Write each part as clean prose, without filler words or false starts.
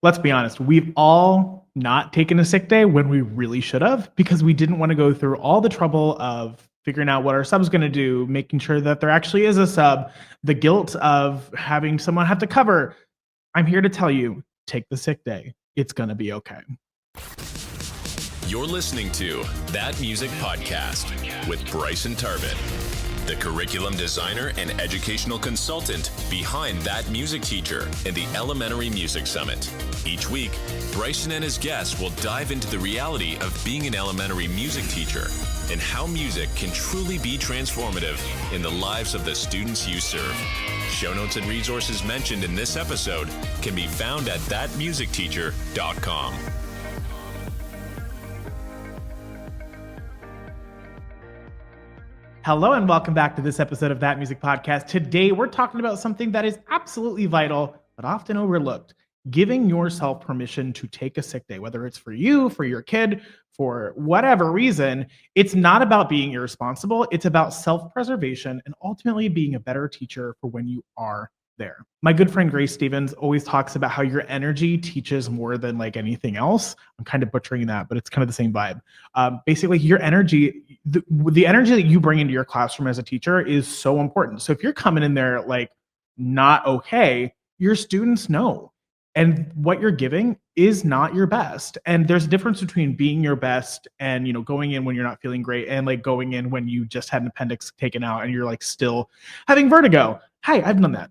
Let's be honest, we've all not taken a sick day when we really should have because we didn't want to go through all the trouble of figuring out what our sub's going to do, making sure that there actually is a sub, the guilt of having someone have to cover. I'm here to tell you, take the sick day. It's going to be okay. You're listening to That Music Podcast with Bryson Tarbett, the curriculum designer and educational consultant behind That Music Teacher and the Elementary Music Summit. Each week, Bryson and his guests will dive into the reality of being an elementary music teacher and how music can truly be transformative in the lives of the students you serve. Show notes and resources mentioned in this episode can be found at thatmusicteacher.com. Hello and welcome back to this episode of That Music Podcast. Today, we're talking about something that is absolutely vital, but often overlooked. Giving yourself permission to take a sick day, whether it's for you, for your kid, for whatever reason. It's not about being irresponsible. It's about self-preservation and ultimately being a better teacher for when you are there. My good friend Grace Stevens always talks about how your energy teaches more than like anything else. I'm kind of butchering that, but it's kind of the same vibe. Basically, your energy, the energy that you bring into your classroom as a teacher is so important. So if you're coming in there like not okay, your students know. And what you're giving is not your best. And there's a difference between being your best and, going in when you're not feeling great and like going in when you just had an appendix taken out and you're like still having vertigo. Hi, I've done that.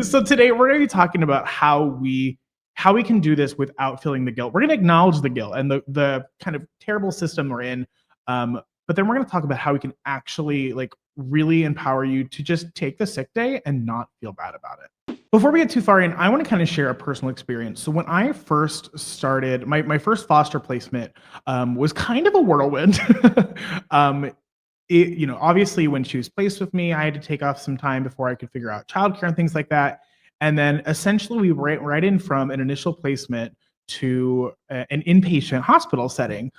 So today we're going to be talking about how we can do this without feeling the guilt. We're going to acknowledge the guilt and the kind of terrible system we're in. But then we're going to talk about how we can actually like really empower you to just take the sick day and not feel bad about it. Before we get too far in, I want to kind of share a personal experience. So when I first started, my first foster placement was kind of a whirlwind. Obviously when she was placed with me, I had to take off some time before I could figure out childcare and things like that. And then essentially we went right in from an initial placement to an inpatient hospital setting.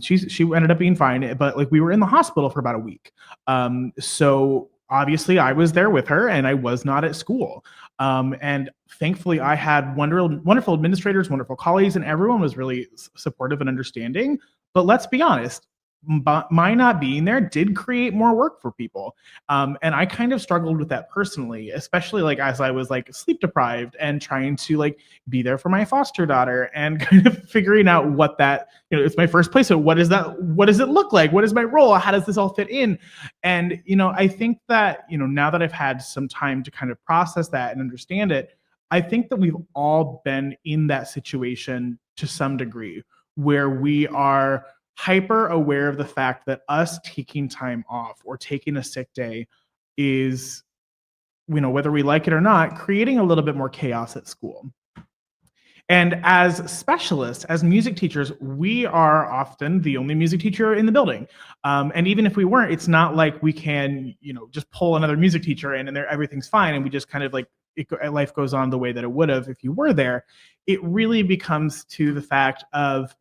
She ended up being fine, but like we were in the hospital for about a week. So obviously I was there with her and I was not at school. And thankfully I had wonderful administrators, wonderful colleagues, and everyone was really supportive and understanding. But let's be honest, my not being there did create more work for people. And I kind of struggled with that personally, especially like as I was like sleep deprived and trying to like be there for my foster daughter and kind of figuring out what that, it's my first placement. What is that? What does it look like? What is my role? How does this all fit in? And, I think that, now that I've had some time to kind of process that and understand it, I think that we've all been in that situation to some degree where we are hyper aware of the fact that us taking time off or taking a sick day is, whether we like it or not, creating a little bit more chaos at school. And as specialists, as music teachers, we are often the only music teacher in the building. And even if we weren't, it's not like we can, just pull another music teacher in and everything's fine. And we just kind of like, life goes on the way that it would have if you were there. It really becomes to the fact of,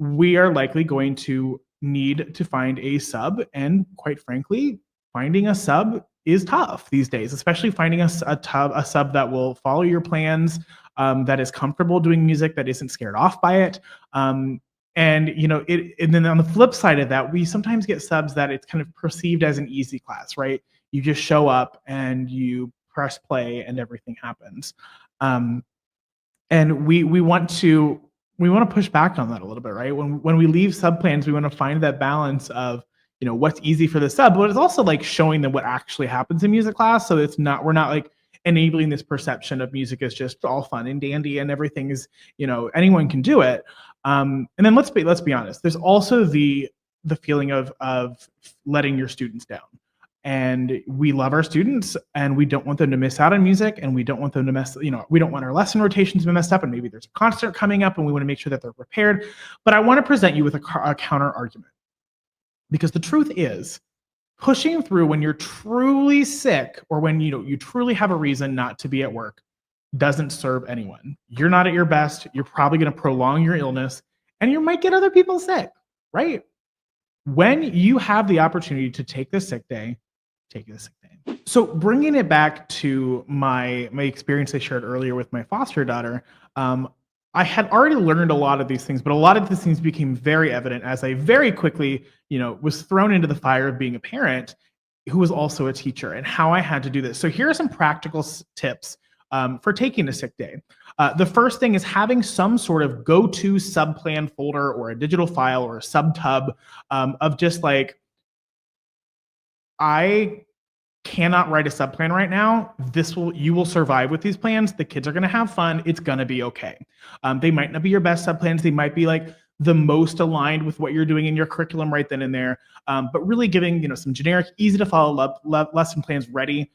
we are likely going to need to find a sub. And quite frankly, finding a sub is tough these days, especially finding a sub that will follow your plans, that is comfortable doing music, that isn't scared off by it. And then on the flip side of that, we sometimes get subs that it's kind of perceived as an easy class, right? You just show up and you press play and everything happens. And we want to push back on that a little bit, right? When we leave sub plans, we want to find that balance of, what's easy for the sub, but it's also like showing them what actually happens in music class. So we're not like enabling this perception of music as just all fun and dandy and everything is, anyone can do it. And then let's be honest. There's also the feeling of letting your students down. And we love our students and we don't want them to miss out on music, and we don't want them to we don't want our lesson rotations to be messed up, and maybe there's a concert coming up and we want to make sure that they're prepared. But I want to present you with a counter argument, because the truth is, pushing through when you're truly sick or when you truly have a reason not to be at work doesn't serve anyone. You're not at your best. You're probably going to prolong your illness and you might get other people sick, right? When you have the opportunity to take this sick day, taking a sick day. So bringing it back to my experience I shared earlier with my foster daughter, I had already learned a lot of these things, but a lot of these things became very evident as I very quickly, was thrown into the fire of being a parent who was also a teacher and how I had to do this. So here are some practical tips for taking a sick day. The first thing is having some sort of go-to subplan folder or a digital file or a subtub of just like, I cannot write a subplan right now. You will survive with these plans. The kids are going to have fun. It's going to be okay. They might not be your best subplans. They might be like the most aligned with what you're doing in your curriculum right then and there. But really giving, some generic, easy to follow lesson plans ready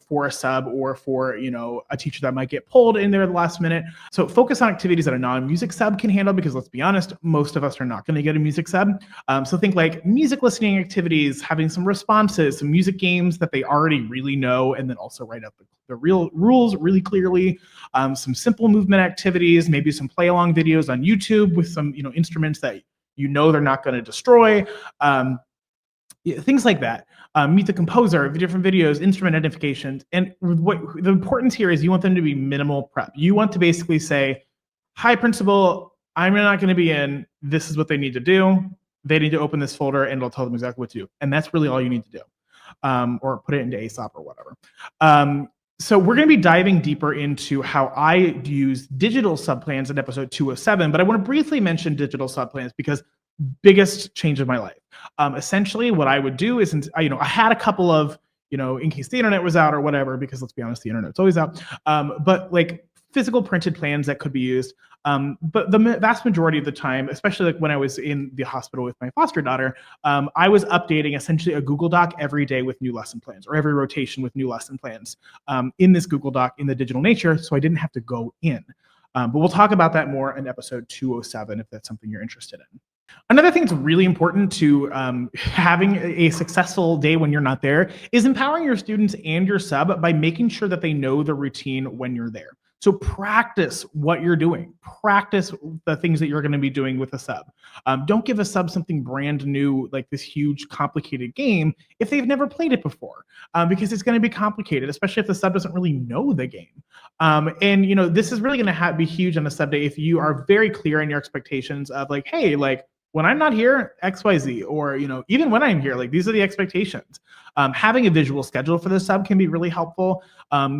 for a sub or for, a teacher that might get pulled in there at the last minute. So focus on activities that a non-music sub can handle, because let's be honest, most of us are not going to get a music sub. So think like music listening activities, having some responses, some music games that they already really know, and then also write up the real rules really clearly. Some simple movement activities, maybe some play along videos on YouTube with some, instruments that they're not going to destroy. Things like that. Meet the composer, different videos, instrument identifications. And what the importance here is you want them to be minimal prep. You want to basically say, hi, principal, I'm not going to be in. This is what they need to do. They need to open this folder and it'll tell them exactly what to do. And that's really all you need to do. Or put it into ASOP or whatever. So we're going to be diving deeper into how I use digital subplans in episode 207, but I want to briefly mention digital subplans because biggest change of my life. Essentially, what I would do is, I had a couple of, in case the internet was out or whatever, because let's be honest, the internet's always out. But like physical printed plans that could be used. But the vast majority of the time, especially like when I was in the hospital with my foster daughter, I was updating essentially a Google Doc every day with new lesson plans, or every rotation with new lesson plans in this Google Doc in the digital nature, so I didn't have to go in. But we'll talk about that more in episode 207 if that's something you're interested in. Another thing that's really important to having a successful day when you're not there is empowering your students and your sub by making sure that they know the routine when you're there. So practice what you're doing. Practice the things that you're going to be doing with a sub. Don't give a sub something brand new, like this huge complicated game, if they've never played it before, because it's going to be complicated, especially if the sub doesn't really know the game. And this is really going to be huge on a sub day if you are very clear in your expectations of like, hey, like, when I'm not here, XYZ, or even when I'm here, like these are the expectations. Having a visual schedule for the sub can be really helpful.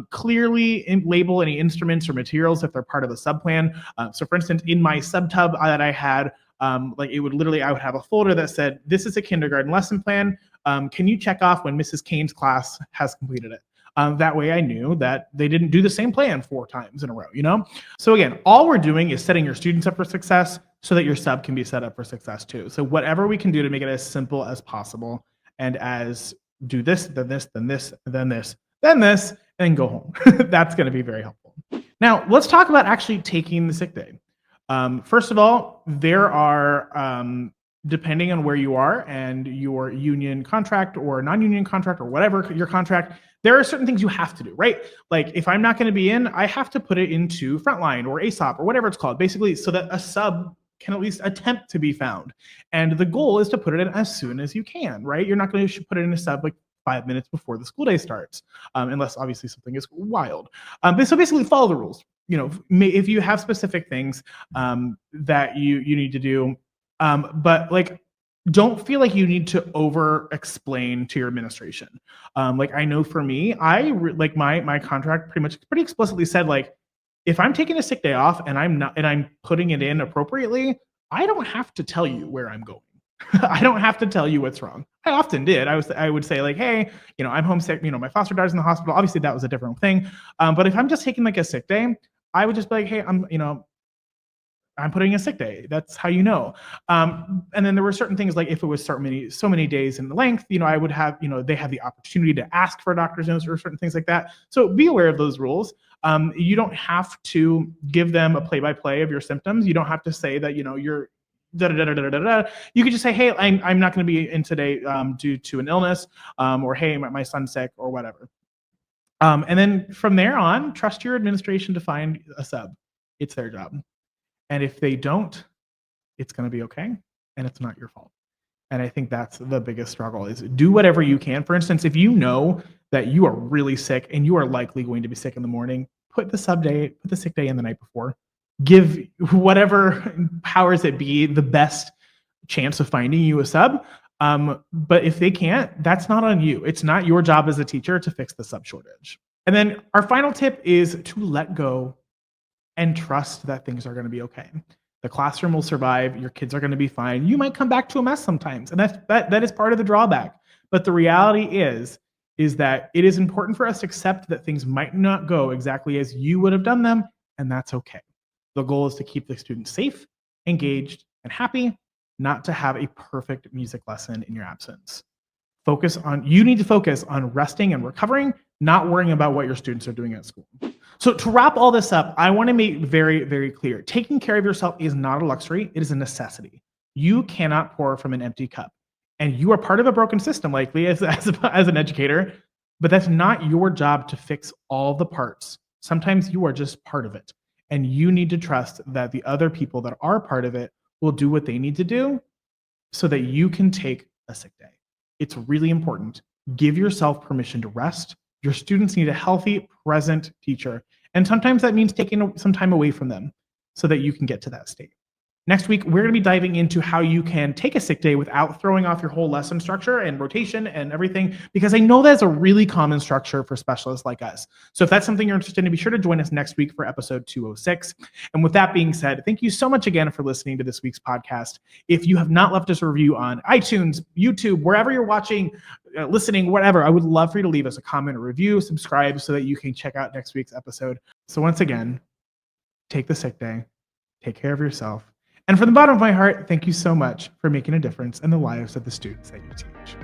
Clearly label any instruments or materials if they're part of a sub plan. So for instance, in my subtub that I had, I would have a folder that said, this is a kindergarten lesson plan. Can you check off when Mrs. Kane's class has completed it? That way I knew that they didn't do the same plan 4 times in a row, So again, all we're doing is setting your students up for success so that your sub can be set up for success too. So whatever we can do to make it as simple as possible, and as do this, then this, then this, then this, then this, and go home. That's going to be very helpful. Now, let's talk about actually taking the sick day. First of all, there are, depending on where you are and your union contract or non-union contract or whatever your contract, there are certain things you have to do, right? Like if I'm not going to be in, I have to put it into Frontline or ASOP or whatever it's called, basically so that a sub can at least attempt to be found. And the goal is to put it in as soon as you can, right? You're not going to put it in a sub like 5 minutes before the school day starts, unless obviously something is wild. But so basically follow the rules. If you have specific things that you need to do, but like, don't feel like you need to over explain to your administration. Like I know for me, my contract pretty explicitly said, like, if I'm taking a sick day off and I'm putting it in appropriately, I don't have to tell you where I'm going. I don't have to tell you what's wrong. I often did. I would say like, hey, I'm homesick. My foster daughter's in the hospital. Obviously that was a different thing. But if I'm just taking like a sick day, I would just be like, hey, I'm putting a sick day. That's how you know. And then there were certain things like if it was so many days in length, I would have, they have the opportunity to ask for a doctor's notes or certain things like that. So be aware of those rules. You don't have to give them a play-by-play of your symptoms. You don't have to say that, you're da-da-da-da-da-da-da. You could just say, hey, I'm not going to be in today due to an illness, or hey, my son's sick or whatever. And then from there on, trust your administration to find a sub. It's their job. And if they don't, it's going to be okay, and it's not your fault. And I think that's the biggest struggle is do whatever you can. For instance, if you know that you are really sick and you are likely going to be sick in the morning, put the sick day in the night before. Give whatever powers that be the best chance of finding you a sub. But if they can't, that's not on you. It's not your job as a teacher to fix the sub shortage. And then our final tip is to let go and trust that things are going to be okay. The classroom will survive. Your kids are going to be fine. You might come back to a mess sometimes, and that is part of the drawback. But the reality is that it is important for us to accept that things might not go exactly as you would have done them, and that's okay. The goal is to keep the students safe, engaged, and happy, not to have a perfect music lesson in your absence. You need to focus on resting and recovering, not worrying about what your students are doing at school. So to wrap all this up, I want to make very, very clear. Taking care of yourself is not a luxury. It is a necessity. You cannot pour from an empty cup. And you are part of a broken system, likely, as an educator, but that's not your job to fix all the parts. Sometimes you are just part of it. And you need to trust that the other people that are part of it will do what they need to do so that you can take a sick day. It's really important. Give yourself permission to rest. Your students need a healthy, present teacher. And sometimes that means taking some time away from them so that you can get to that state. Next week, we're going to be diving into how you can take a sick day without throwing off your whole lesson structure and rotation and everything, because I know that's a really common structure for specialists like us. So if that's something you're interested in, be sure to join us next week for episode 206. And with that being said, thank you so much again for listening to this week's podcast. If you have not left us a review on iTunes, YouTube, wherever you're watching, listening, whatever, I would love for you to leave us a comment or review, subscribe so that you can check out next week's episode. So once again, take the sick day, take care of yourself. And from the bottom of my heart, thank you so much for making a difference in the lives of the students that you teach.